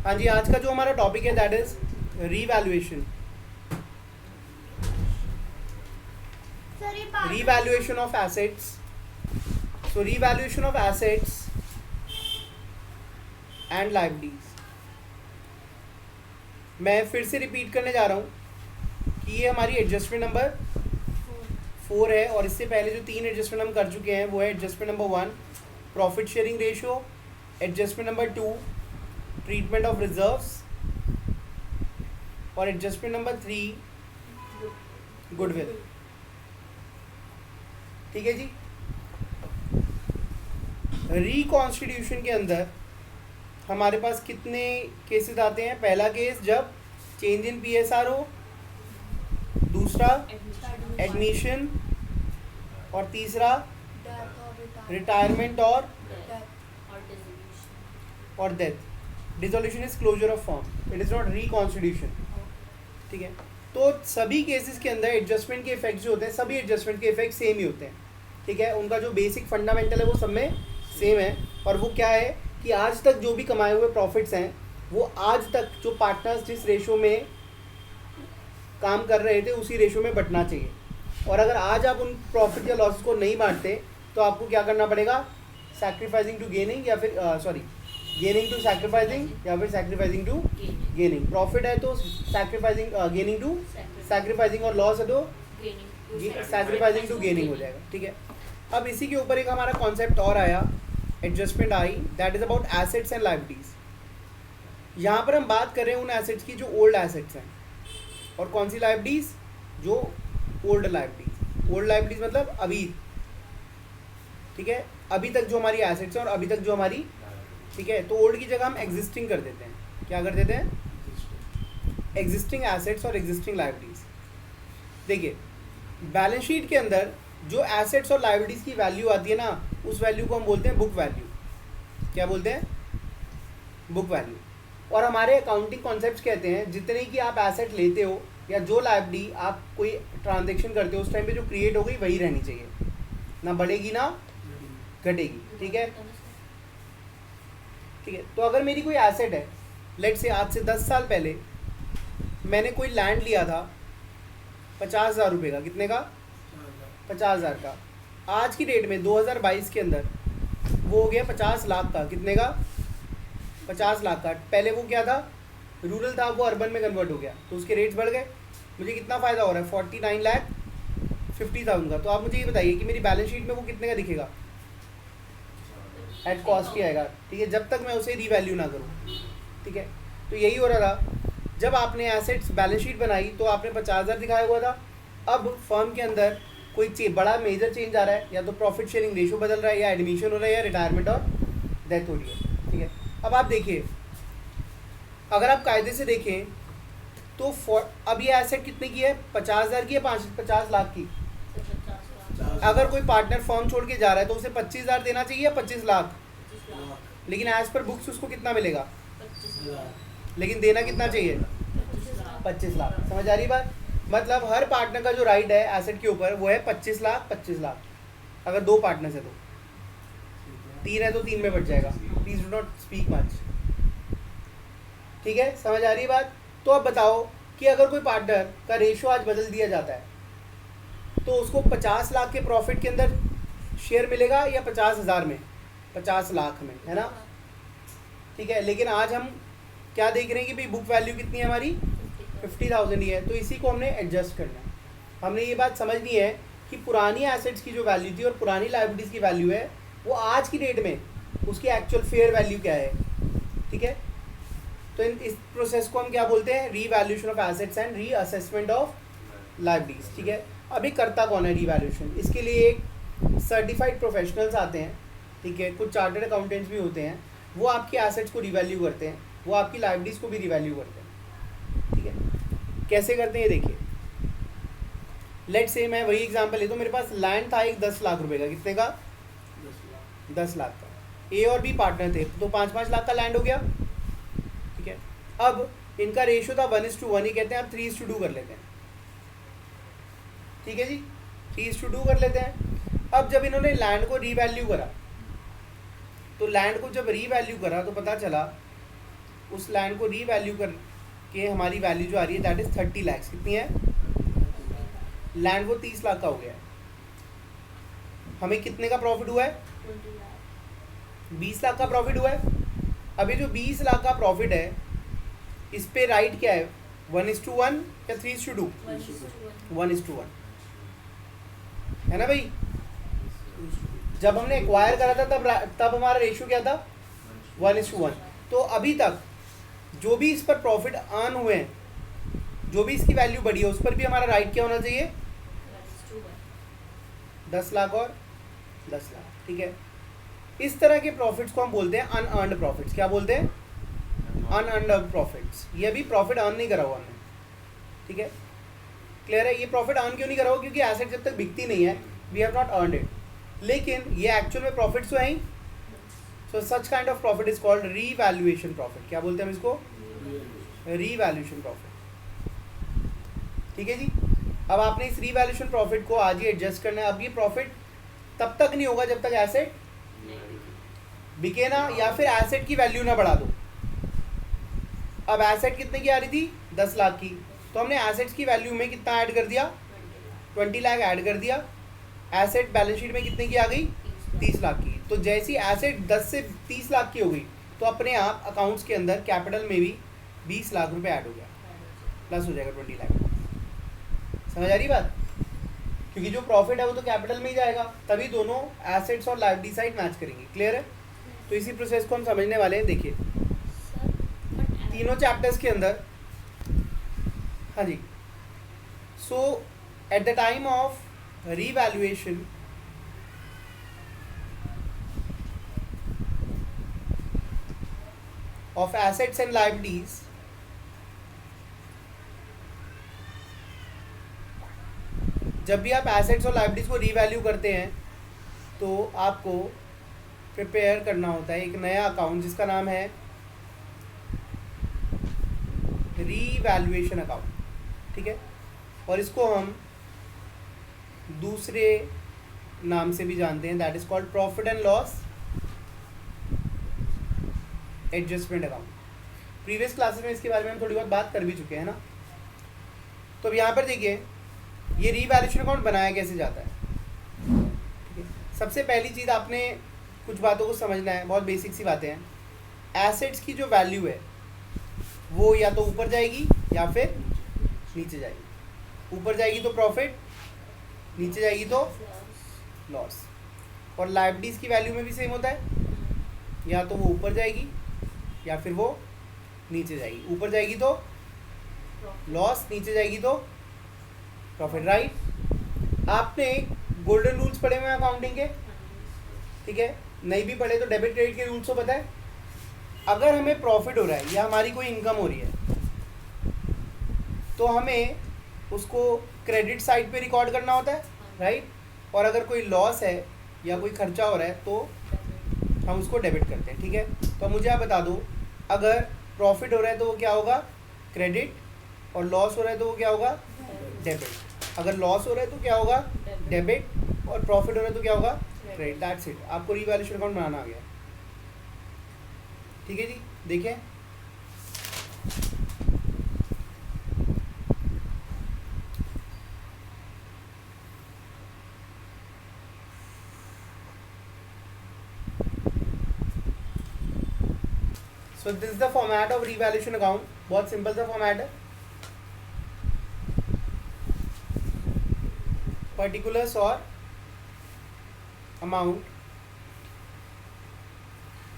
हाँ जी, आज का जो हमारा टॉपिक है that is revaluation. Revaluation of assets. So revaluation of assets and liabilities. मैं फिर से रिपीट करने जा रहा हूँ कि ये हमारी एडजस्टमेंट नंबर 4 है, और इससे पहले जो 3 एडजस्टमेंट हम कर चुके हैं वो है adjustment number 1 profit sharing ratio, adjustment number 2 treatment of reserves, और एडजस्टमेंट नंबर 3 गुडविल। ठीक है जी। रिकॉन्स्टिट्यूशन के अंदर हमारे पास कितने केसेस आते हैं? पहला केस जब चेंज इन पीएसआर हो, दूसरा एडमिशन, और तीसरा रिटायरमेंट और death. Dissolution is closure of firm, it is not reconstitution. ठीक है, तो सभी केसेस के अंदर एडजस्टमेंट के इफेक्ट जो होते हैं, सभी एडजस्टमेंट के इफेक्ट सेम ही होते हैं। ठीक है, उनका जो बेसिक फंडामेंटल है वो सब में सेम है, और वो क्या है कि आज तक जो भी कमाए हुए प्रॉफिट्स हैं वो आज तक जो पार्टनर्स जिस रेशो में काम कर रहे थे उसी रेशो में बंटना चाहिए। और अगर आज आप उन प्रॉफिट या लॉसेस को नहीं बांटते तो आपको क्या करना पड़ेगा? सैक्रिफाइसिंग टू गेनिंग, या फिर गेनिंग टू सैक्रिफाइसिंग, या फिर सैक्रिफाइसिंग टू गेनिंग। प्रॉफिट है तो सैक्रिफाइसिंग गेनिंग टू सैक्रिफाइसिंग, और लॉस है तो सैक्रिफाइसिंग टू गेनिंग हो जाएगा। ठीक है, अब इसी के ऊपर एक हमारा कॉन्सेप्ट और आया, adjustment I, that is about assets and liabilities. यहाँ पर हम बात कर रहे हैं उन एसेट्स की जो ओल्ड एसेट्स हैं, और कौन सी लायबिलिटीज? जो ओल्ड लायबिलिटीज। ओल्ड लायबिलिटीज मतलब अभी, ठीक है, अभी तक जो हमारी एसेट्स हैं और अभी तक जो हमारी, ठीक है, तो ओल्ड की जगह हम एग्जिस्टिंग कर देते हैं। क्या कर देते हैं? एग्जिस्टिंग एसेट्स और एग्जिस्टिंग लायबिलिटीज। देखिए, बैलेंस शीट के अंदर जो एसेट्स और लायबिलिटीज की वैल्यू आती है ना, उस वैल्यू को हम बोलते हैं बुक वैल्यू। क्या बोलते हैं? Book value. और हमारे अकाउंटिंग कॉन्सेप्ट्स कहते हैं जितने की आप एसेट लेते हो या जो लायबिलिटी आप कोई ट्रांजेक्शन करते हो उस टाइम पे जो क्रिएट हो गई वही रहनी चाहिए, ना बढ़ेगी ना घटेगी। ठीक है, ठीक है। तो अगर मेरी कोई एसेट है, लेट से आज से 10 साल पहले मैंने कोई लैंड लिया था 50,000 रुपये का। कितने का? 50,000 का। आज की डेट में 2022 के अंदर वो हो गया 50 लाख का। कितने का? 50 लाख का। पहले वो क्या था? रूरल था, वो अर्बन में कन्वर्ट हो गया, तो उसके रेट्स बढ़ गए। मुझे कितना फ़ायदा हो रहा है? 49,50,000 का। तो आप मुझे ये बताइए कि मेरी बैलेंस शीट में वो कितने का दिखेगा? एट कॉस्ट ही आएगा। ठीक है, जब तक मैं उसे रीवैल्यू ना करूँ। ठीक है, तो यही हो रहा था जब आपने एसेट्स बैलेंस शीट बनाई तो आपने 50,000 दिखाया हुआ था। अब फर्म के अंदर कोई बड़ा मेजर चेंज आ रहा है, या तो प्रॉफिट शेयरिंग रेशो बदल रहा है, या एडमिशन हो रहा है, या रिटायरमेंट और डेथ हो रही है। ठीक है, अब आप देखिए, अगर आप कायदे से देखें तो अब ये एसेट कितने की है? 50,000 की है, 50 लाख की। अगर कोई पार्टनर फर्म छोड़ के जा रहा है तो उसे 25,000 देना चाहिए या 25 लाख? लेकिन एज पर बुक्स उसको कितना मिलेगा? लेकिन देना कितना चाहिए? 25 लाख। समझ आ रही बात? मतलब हर पार्टनर का जो राइट है एसेट के ऊपर वो है 25 लाख, 25 लाख। अगर 2 पार्टनर्स है तो 3 है तो 3 में बढ़ जाएगा। Please do not speak much. ठीक है, समझ आ रही बात? तो अब बताओ कि अगर कोई पार्टनर का रेशो आज बदल दिया जाता है तो उसको 50 लाख के प्रॉफिट के अंदर शेयर मिलेगा या 50,000 में? 50 लाख में, है ना? ठीक है, लेकिन आज हम क्या देख रहे हैं कि भाई बुक वैल्यू कितनी है हमारी? 50,000 ही है। तो इसी को हमने एडजस्ट करना है। हमने ये बात समझनी है कि पुरानी एसेट्स की जो वैल्यू थी और पुरानी लायबिलिटीज़ की वैल्यू है वो आज की डेट में उसकी एक्चुअल फेयर वैल्यू क्या है। ठीक है, तो इस प्रोसेस को हम क्या बोलते हैं? Revaluation of assets and reassessment of liabilities. ठीक है, अभी करता कौन है रीवैल्यूएशन? इसके लिए एक सर्टिफाइड प्रोफेशनल्स आते हैं। ठीक है, कुछ चार्टर्ड अकाउंटेंट्स भी होते हैं, वो आपकी एसेट्स को रिवैल्यू करते हैं, वो आपकी लायबिलिटीज़ को भी रिवैल्यू करते हैं। ठीक है, कैसे करते हैं ये देखिए। लेट से मैं वही एग्जांपल लेता हूँ, मेरे पास लैंड था एक 10 लाख रुपए का। कितने का? 10 लाख का। ए और बी पार्टनर थे तो 5-5 लाख का लैंड हो गया। ठीक है, अब इनका रेशियो था 1:1 ही कहते हैं, अब 3:2 कर लेते हैं। ठीक है जी, 3:2 कर लेते हैं। अब जब इन्होंने लैंड को रीवैल्यू करा तो लैंड को जब रीवैल्यू करा तो पता चला उस लैंड को रीवैल्यू करके हमारी वैल्यू जो आ रही है दैट इज 30 लाख। कितनी है? लैंड वो 30 लाख का हो गया है। हमें कितने का प्रॉफिट हुआ है? 20 लाख का प्रॉफिट हुआ है। अभी जो 20 लाख का प्रॉफिट है इस पे राइट क्या है? 1:1 या 3:2? 1:1 है ना भाई। जब हमने एक्वायर करा था तब हमारा रेशियो क्या था? 1:1। तो अभी तक जो भी इस पर प्रॉफिट अर्न हुए हैं, जो भी इसकी वैल्यू बढ़ी है, उस पर भी हमारा राइट क्या होना चाहिए? 10 लाख और 10 लाख। ठीक है, इस तरह के प्रॉफिट्स को हम बोलते हैं अनअर्न्ड प्रॉफिट्स। क्या बोलते हैं? Unearned profits. ये भी प्रॉफिट अर्न नहीं करा हुआ हमने। ठीक है, क्लियर है? ये प्रॉफिट अर्न क्यों नहीं करा हुआ? क्योंकि एसेट जब तक बिकती नहीं है we have not earned it. लेकिन ये एक्चुअल में प्रॉफिट्स तो है ही। So such kind of profit is called revaluation profit. क्या बोलते हैं हम इसको? Revaluation profit. ठीक है जी। अब आपने इस रीवैल्यूएशन प्रॉफिट को आज ही एडजस्ट करना है। अब ये प्रॉफिट तब तक नहीं होगा जब तक एसेट बिके ना, या फिर एसेट की वैल्यू ना बढ़ा दो। अब एसेट कितने की आ रही थी? 10 लाख की। तो हमने एसेट्स की वैल्यू में कितना ऐड कर दिया? 20 लाख ऐड कर दिया। एसेट बैलेंस शीट में कितने की आ गई? 30 लाख की। तो जैसी एसेट 10 से 30 लाख की हो गई तो अपने आप अकाउंट्स के अंदर कैपिटल में भी 20 लाख रुपए ऐड हो गया, प्लस हो जाएगा 20 लाख। समझ आ रही बात? क्योंकि जो प्रॉफिट है वो तो कैपिटल में ही जाएगा, तभी दोनों एसेट्स और लायबिलिटी साइड मैच करेंगे। क्लियर है? तो इसी प्रोसेस को हम समझने वाले हैं। देखिए तीनों चैप्टर्स के अंदर। हाँ जी। So at the time of revaluation of assets and liabilities, जब भी आप एसेट्स और लाइबिलिटीज को रीवैल्यू करते हैं तो आपको प्रिपेयर करना होता है एक नया अकाउंट जिसका नाम है रीवैल्यूएशन अकाउंट। ठीक है, और इसको हम दूसरे नाम से भी जानते हैं, that is called profit and loss adjustment account. Previous classes में इसके बारे में हम थोड़ी बहुत बात कर भी चुके हैं ना। तो अब यहाँ पर देखिए ये रीवैल्यूएशन अकाउंट बनाया कैसे जाता है। ठीक है, सबसे पहली चीज़ आपने कुछ बातों को समझना है, बहुत बेसिक सी बातें हैं। एसेट्स की जो वैल्यू है वो या तो ऊपर जाएगी या फिर नीचे जाएगी। ऊपर जाएगी तो प्रॉफिट, नीचे जाएगी तो लॉस। और लायबिलिटीज़ की वैल्यू में भी सेम होता है, या तो वो ऊपर जाएगी या फिर वो नीचे जाएगी। ऊपर जाएगी तो लॉस, नीचे जाएगी तो प्रॉफिट। राइट? आपने गोल्डन रूल्स पढ़े हुए हैं अकाउंटिंग के। ठीक है, नहीं भी पढ़े तो डेबिट क्रेडिट के रूल्स तो पता है। अगर हमें प्रॉफिट हो रहा है या हमारी कोई इनकम हो रही है तो हमें उसको क्रेडिट साइड पे रिकॉर्ड करना होता है। राइट? और अगर कोई लॉस है या कोई खर्चा हो रहा है तो हम उसको डेबिट करते हैं। ठीक है, तो मुझे आप बता दो, अगर प्रॉफिट हो रहा है तो वो क्या होगा? क्रेडिट, और लॉस हो रहा है तो वो क्या होगा? डेबिट। अगर लॉस हो रहा है तो क्या होगा? डेबिट, और प्रॉफिट हो रहा है तो क्या होगा? क्रेडिट। That's it. आपको रीवैल्यूएशन अकाउंट बनाना आ गया। ठीक है जी, देखें so this is the format of revaluation account. बहुत सिंपल सा फॉर्मेट है। पर्टिकुलर्स और अमाउंट,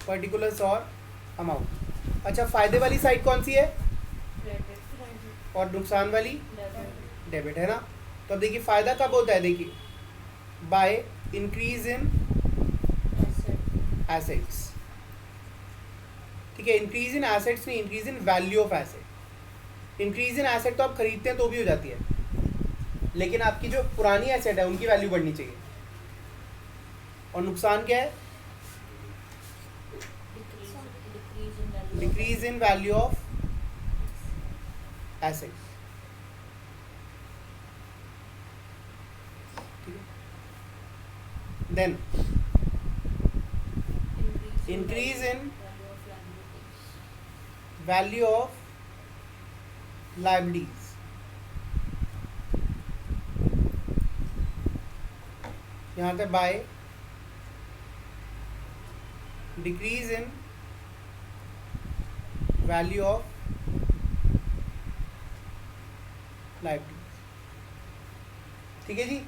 पर्टिकुलर्स और अमाउंट। अच्छा, फायदे वाली साइड कौन सी है? और नुकसान वाली डेबिट है ना। तो अब देखिए फायदा कब होता है? देखिए बाय इंक्रीज इन एसेट्स। ठीक है, इंक्रीज इन एसेट्स नहीं, increase in value of asset. Increase in asset तो आप खरीदते हैं तो भी हो जाती है, लेकिन आपकी जो पुरानी एसेट है उनकी वैल्यू बढ़नी चाहिए। और नुकसान क्या है? Decrease in value of asset. ठीक है, then increase in value of liabilities, यहाँ पे by decrease in value of liabilities. ठीक है जी,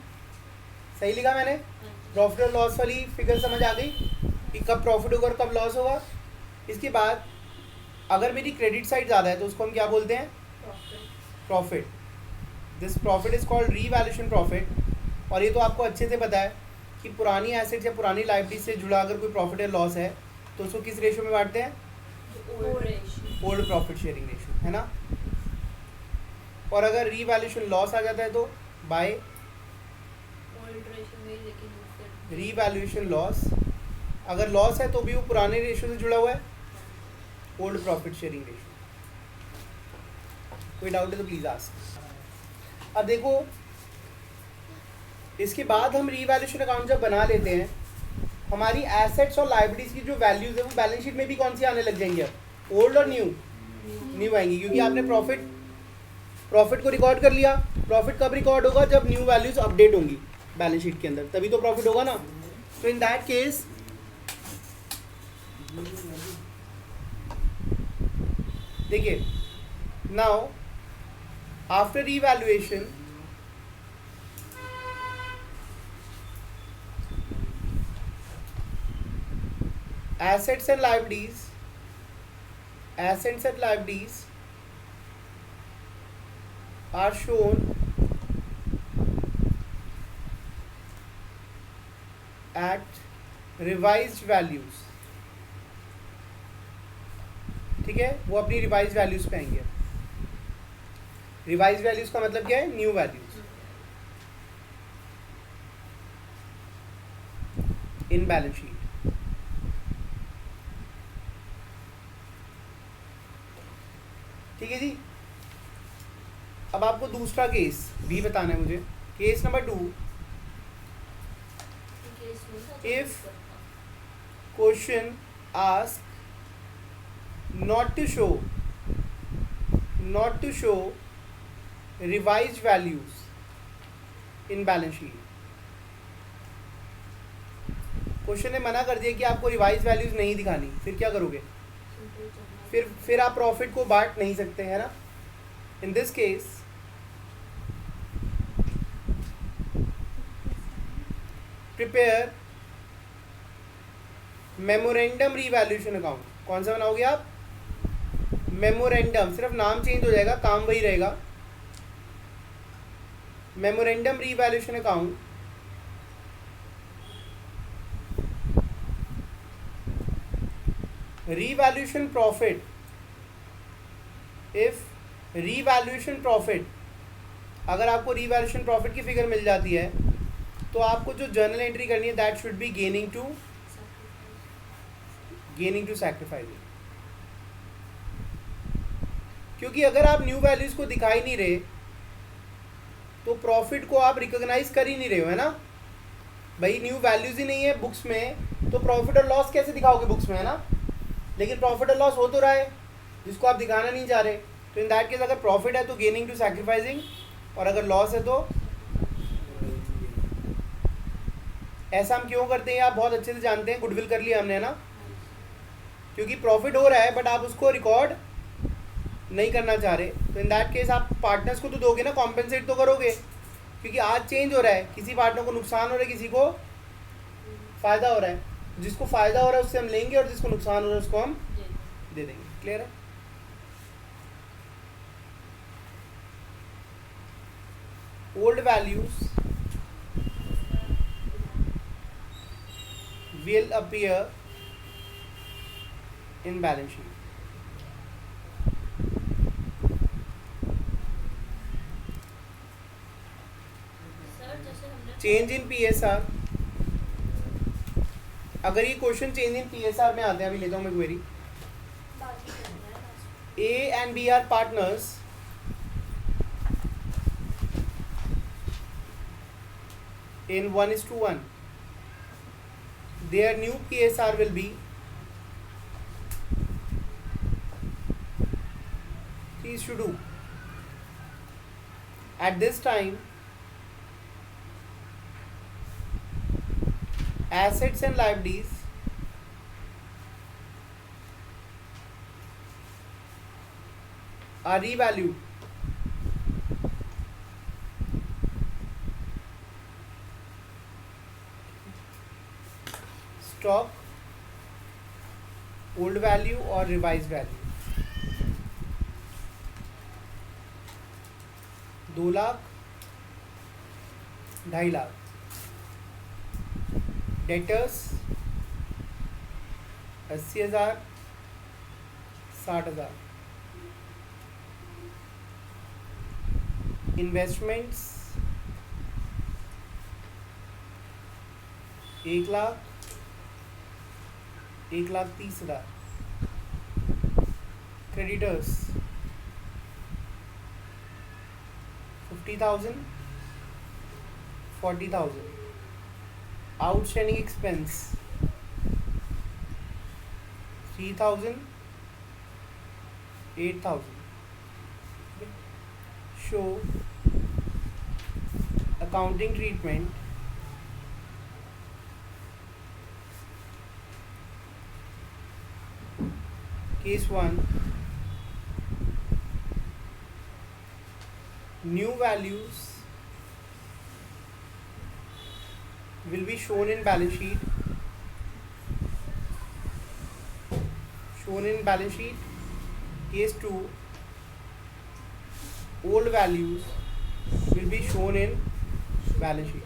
सही लिखा मैंने? प्रॉफिट और लॉस वाली फिगर समझ आ गई कि कब प्रॉफिट होगा और कब लॉस होगा। इसके बाद अगर मेरी क्रेडिट साइड ज़्यादा है तो उसको हम क्या बोलते हैं? Profit. This profit is called revaluation profit. और ये तो आपको अच्छे से पता है कि पुरानी एसेट्स या पुरानी लाइबिलिटी से जुड़ा अगर कोई प्रॉफिट या लॉस है तो उसको किस रेशियो में बांटते हैं? ओल्ड प्रॉफिट शेयरिंग रेशियो, है ना? और अगर रीवैल्यूएशन लॉस आ जाता है तो बाय रीवैल्यूएशन लॉस। अगर लॉस है तो भी वो पुराने रेशियो से जुड़ा हुआ है, ओल्ड प्रॉफिट शेयरिंग रेशियो। कोई डाउट है तो प्लीज आस्क। अब देखो, इसके बाद हम रीवैल्यूएशन अकाउंट जब बना लेते हैं, हमारी एसेट्स और लायबिलिटीज की जो वैल्यूज है वो बैलेंस शीट में भी कौन सी आने लग जाएंगी? अब ओल्ड और न्यू? न्यू आएंगी, क्योंकि आपने प्रॉफिट को रिकॉर्ड कर लिया। प्रॉफिट कब रिकॉर्ड होगा? जब न्यू वैल्यूज अपडेट होंगी बैलेंस शीट के अंदर, तभी तो प्रॉफिट होगा ना। तो इन दैट केस देखिए, now after revaluation assets and liabilities are shown at revised values। ठीक है, वो अपनी रिवाइज वैल्यूज पे आएंगे। रिवाइज वैल्यूज का मतलब क्या है? New values in balance sheet. ठीक है जी। अब आपको दूसरा केस भी बताना है मुझे। Case number 2, if question ask not to show revised values in balance sheet। Question ने मना कर दिया कि आपको रिवाइज वैल्यूज नहीं दिखानी, फिर क्या करोगे? फिर आप प्रॉफिट को बांट नहीं सकते, है ना? इन this case prepare memorandum revaluation account. कौन सा बनाओगे आप? मेमोरेंडम, सिर्फ नाम चेंज हो जाएगा, काम वही रहेगा। Memorandum revaluation account revaluation profit. If revaluation profit, अगर आपको रीवैल्यूएशन प्रॉफिट की फिगर मिल जाती है तो आपको जो जर्नल एंट्री करनी है that should be gaining to sacrificing. क्योंकि अगर आप न्यू वैल्यूज को दिखाई नहीं रहे तो प्रॉफिट को आप रिकॉग्नाइज कर ही नहीं रहे हो, है ना भाई? न्यू वैल्यूज ही नहीं है बुक्स में तो प्रॉफिट और लॉस कैसे दिखाओगे बुक्स में, है ना? लेकिन प्रॉफिट और लॉस हो तो रहा है जिसको आप दिखाना नहीं चाह रहे। तो इन दैट केस अगर प्रॉफिट है तो गेनिंग टू सैक्रिफाइसिंग, और अगर लॉस है तो ऐसा हम क्यों करते हैं आप बहुत अच्छे से जानते हैं। गुडविल कर लिया हमने, है ना? क्योंकि प्रॉफिट हो रहा है बट आप उसको रिकॉर्ड नहीं करना चाह रहे। तो इन दैट केस आप पार्टनर्स को तो दोगे ना, कॉम्पेंसेट तो करोगे, क्योंकि आज चेंज हो रहा है, किसी पार्टनर को नुकसान हो रहा है, किसी को फ़ायदा हो रहा है। जिसको फ़ायदा हो रहा है उससे हम लेंगे और जिसको नुकसान हो रहा है उसको हम दे देंगे। क्लियर है? Old values will appear in balance sheet। Change in PSR, अगर ये क्वेश्चन चेंज इन PSR में आते हैं, अभी लेता हूँ मैं query. A and B are partners in 1:1। Their new PSR will be is to do at this time, assets and liabilities are revalued stock old value or revised value. 2 lakh 2.5 lakh debtors 80,000 60,000 investments 1 lakh 1,30,000 creditors 50,000 40,000 outstanding expense 3,000 8,000. Show accounting treatment case 1 new values will be shown in balance sheet case 2 old values will be shown in balance sheet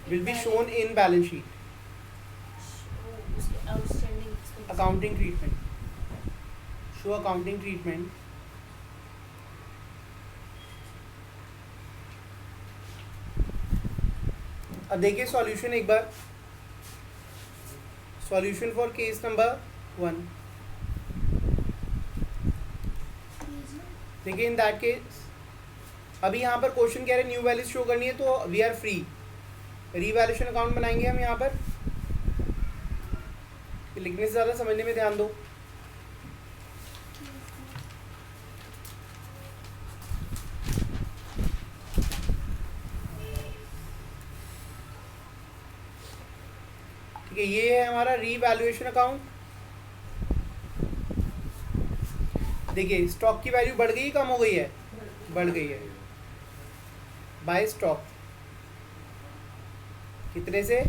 will be shown in balance sheet outstanding expense. accounting treatment show accounting treatment अब देखिए solution एक बार solution for case number 1 देखिए in that case अभी यहाँ पर question कह रहे हैं न्यू वैल्यूज शो करनी है तो we are free revaluation account बनाएंगे हम यहाँ पर लिखने से ज़्यादा समझने में ध्यान दो ठीक है ये है हमारा रीवैल्यूएशन अकाउंट देखिए स्टॉक की वैल्यू बढ़ गई कम हो गई है बढ़ गई है बाय स्टॉक कितने से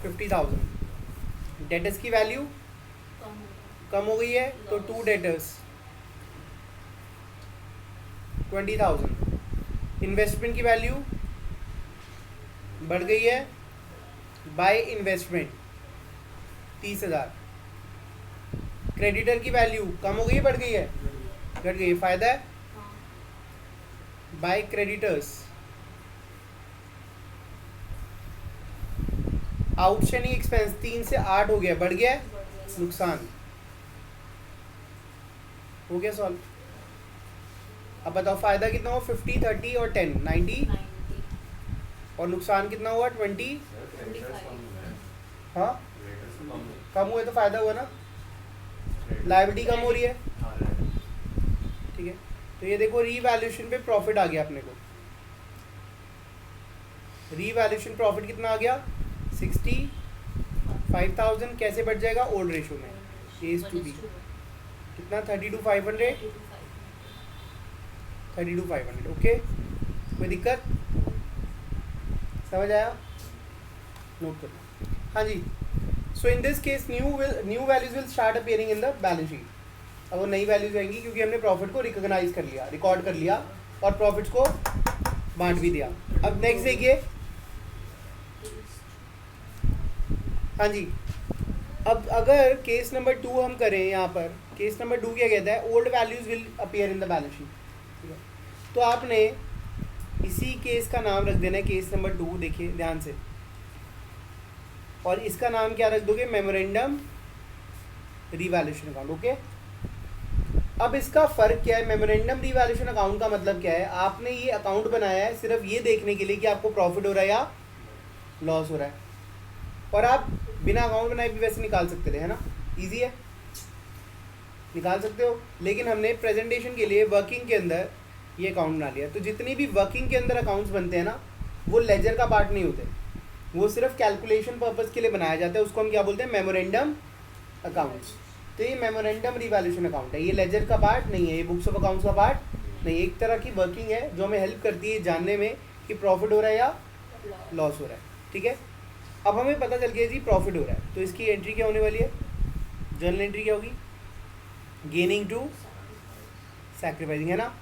50,000 डेटर्स की वैल्यू कम हो गई है तो 2 डेटर्स 20,000 इन्वेस्टमेंट की वैल्यू बढ़ गई है बाय इन्वेस्टमेंट 30,000 क्रेडिटर की वैल्यू कम हो गई है बढ़ गई है घट गई है फायदा है बाय क्रेडिटर्स आउटस्टैंडिंग एक्सपेंस 3 से 8 हो गया बढ़ गया है नुकसान हो गया सॉल्व अब बताओ फायदा कितना हुआ 50 30 और 10 90 और नुकसान कितना हुआ 20 हाँ कम हुए तो फायदा हुआ ना लायबिलिटी कम हो रही है ठीक है तो ये देखो रीवैल्यूएशन पे प्रॉफिट आ गया अपने को रीवैल्यूएशन प्रॉफिट कितना आ गया 65,000 कैसे बढ़ जाएगा ओल्ड रेशो में ए टू बी कितना 32,500 ओके कोई दिक्कत समझ आया नोट करना हाँ जी so in this case new values will start appearing in the balance sheet अब वो नई वैल्यूज आएंगी क्योंकि हमने प्रॉफिट को रिकॉग्नाइज कर लिया रिकॉर्ड कर लिया और प्रॉफिट्स को बांट भी दिया अब नेक्स्ट देखिए हाँ जी अब अगर केस नंबर 2 हम करें यहाँ पर केस नंबर 2 क्या कहता है old values will appear in the balance sheet ठीक है तो आपने इसी केस का नाम रख देना है केस नंबर 2 देखिए ध्यान से और इसका नाम क्या रख दोगे मेमोरेंडम रीवैल्यूएशन अकाउंट ओके अब इसका फ़र्क क्या है मेमोरेंडम रीवैल्यूएशन अकाउंट का मतलब क्या है आपने ये अकाउंट बनाया है सिर्फ ये देखने के लिए कि आपको प्रॉफिट हो रहा है या लॉस हो रहा है और आप बिना अकाउंट बनाए भी वैसे निकाल सकते थे है ना इजी है निकाल सकते हो, लेकिन हमने प्रेजेंटेशन के लिए वर्किंग के अंदर ये अकाउंट बना लिया। तो जितनी भी वर्किंग के अंदर अकाउंट्स बनते हैं ना, वो लेजर का पार्ट नहीं होते, वो सिर्फ कैलकुलेशन पर्पज़ के लिए बनाया जाता है। उसको हम क्या बोलते हैं, मेमोरेंडम अकाउंट्स। तो ये मेमोरेंडम रिवैल्यूएशन अकाउंट है, ये लेजर का पार्ट नहीं है, ये बुक्स ऑफ अकाउंट्स का पार्ट नहीं। एक तरह की वर्किंग है जो हमें हेल्प करती है जानने में कि प्रॉफिट हो रहा है या लॉस हो रहा है। ठीक है, अब हमें पता चल गया जी प्रॉफिट हो रहा है, तो इसकी एंट्री क्या होने वाली है, जर्नल एंट्री क्या होगी, गेनिंग टू सैक्रिफाइसिंग, है ना।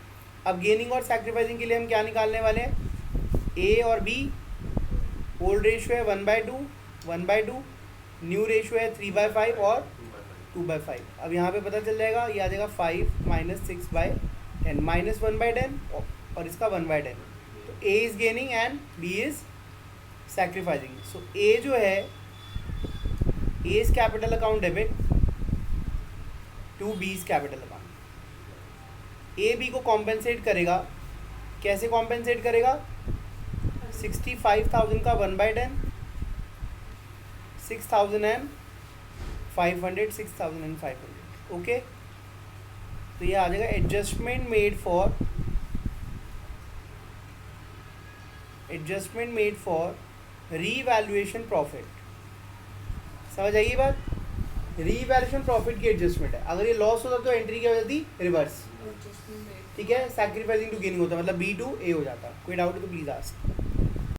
अब गेनिंग और सैक्रिफाइसिंग के लिए हम क्या निकालने वाले हैं, ए और बी। ओल्ड रेशियो है 1/2, 1/2, न्यू रेशियो है 3/5 और 2/5। अब यहाँ पे पता चल जाएगा, ये आ जाएगा 5 - 6/10 -1/10 और इसका 1/10। तो A is gaining and B is sacrificing. So A जो है, A is capital account debit to B is capital account. A B को कॉम्पेंसेट करेगा, कैसे कॉम्पेंसेट करेगा, 65,000 का 1/10, 6,500, 6,500। ओके, तो ये आ जाएगा adjustment made for revaluation profit. समझ आइए बात, रीवैल्यूएशन प्रॉफिट की एडजस्टमेंट है। अगर ये लॉस होता तो एंट्री क्या हो जाती, रिवर्स। ठीक है, सैक्रिफाइसिंग टू गेनिंग होता, मतलब बी टू ए हो जाता। कोई डाउट है तो प्लीज़ आस्क।